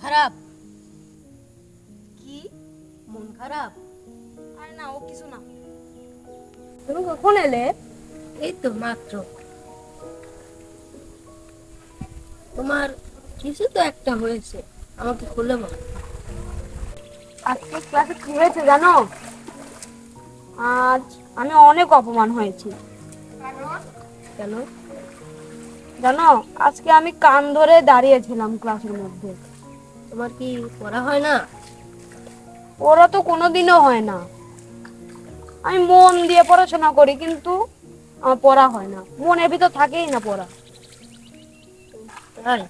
খারাপ? কি? মন খারাপ? আরে না, ও কিছু না। তুমি কখন এলে? এই তো মাত্র। তোমার কিছু তো একটা হয়েছে, আমাকে খুলে বলো। আজকে ক্লাসে কি হয়েছে জানো? আজ আমি অনেক অপমান হয়েছি। কেন? জানো, আজকে আমি কান ধরে দাঁড়িয়েছিলাম ক্লাসের মধ্যে। তোমার কি পড়া হয় না? ওরা তো কোনোদিনও হয় না। আমি মন দিয়ে পড়াশোনা করি, কিন্তু আমার পড়া হয় না, মনের ভিতর থাকেই না পড়া। তাই?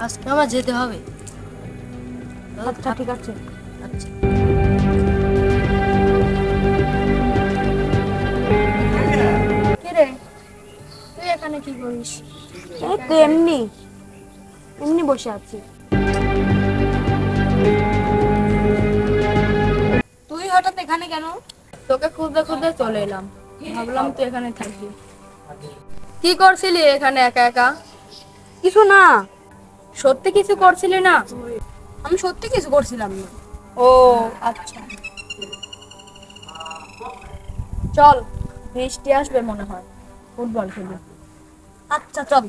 আজকে আমার যেতে হবে। আচ্ছা ঠিক আছে। আচ্ছা। কি রে? তুই এখানে কি করিস? এই তো এমনি এমনি বসে আছি। তুই হঠাৎ এখানে কেন? তোকে খুঁজতে খুঁজতে চলে এলাম, ভাবলাম তুই এখানে থাকবি। কি করছিলি এখানে একা একা? কিছু না। সত্যি কিছু করছিলি না? আমি সত্যি কিছু করছিলাম না। ও আচ্ছা, চল, বৃষ্টি আসবে মনে হয়, ফুটবল খেলি। আচ্ছা চল।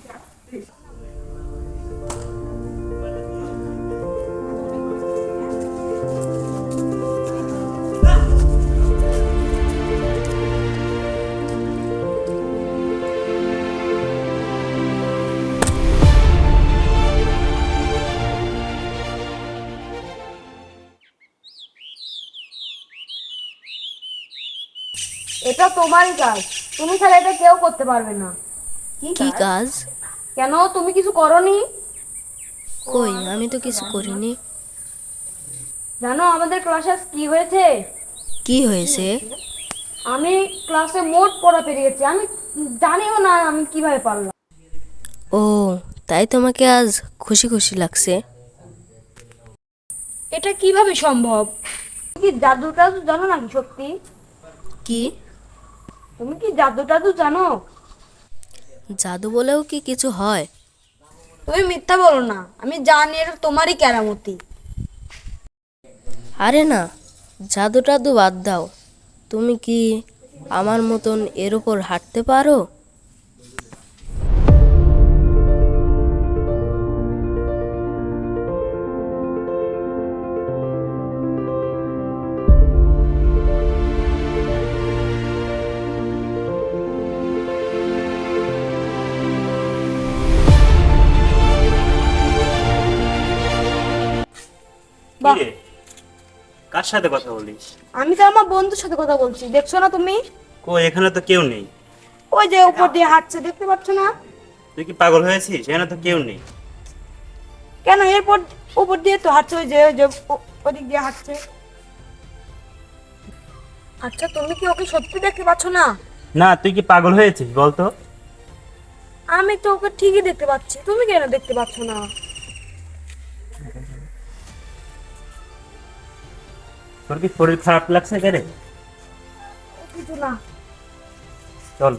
এটা তোমারই কাজ, তুমি ছাড়া এটা কেউ করতে পারবে না। কি কাজ? কেন, তুমি কিছু করনি? কই, আমি তো কিছু করিনি। জানো আমাদের ক্লাসে আজ কি হয়েছে? কি হয়েছে? আমি ক্লাসে মোট পড়া পেরিয়েছি, আমি জানিও না আমি কিভাবে পারলাম। ও, তাই তোমাকে আজ খুশি খুশি লাগছে? এটা কিভাবে সম্ভব? তুমি কি জাদু টাদু জানো নাকি সত্যি? কি? তুমি কি জাদু টাদু জানো? জাদু বলেও কি কিছু হয়? তুমি মিথ্যা বলো না, আমি জানি এটা তোমারই কেরামতি। আরে না, জাদু টাদু বাদ দাও। তুমি কি আমার মতন এর উপর হাঁটতে পারো? বাহ, কিরে, কার সাথে কথা বলিস? আমি তো আমার বন্ধুর সাথে কথা বলছি, দেখছো না তুমি? কই, এখানে তো কেউ নেই। ওই যে উপর দিয়ে হাঁটছে, দেখতে পাচ্ছ না? তুই কি পাগল হয়েছিস? এখানে তো কেউ নেই। কেন, এরপর উপর দিয়ে তো হাঁটছে, ওই যে ওদিক দিয়ে হাঁটছে। আচ্ছা তুমি কি ওকে সত্যি দেখতে পাচ্ছ না? না, তুই কি পাগল হয়েছিস বলতো? আমি তো ওকে ঠিকই দেখতে পাচ্ছি, তুমি কেন দেখতে পাচ্ছ না? তোর কি শরীর খারাপ লাগছে কেরে? কিছু না। চল।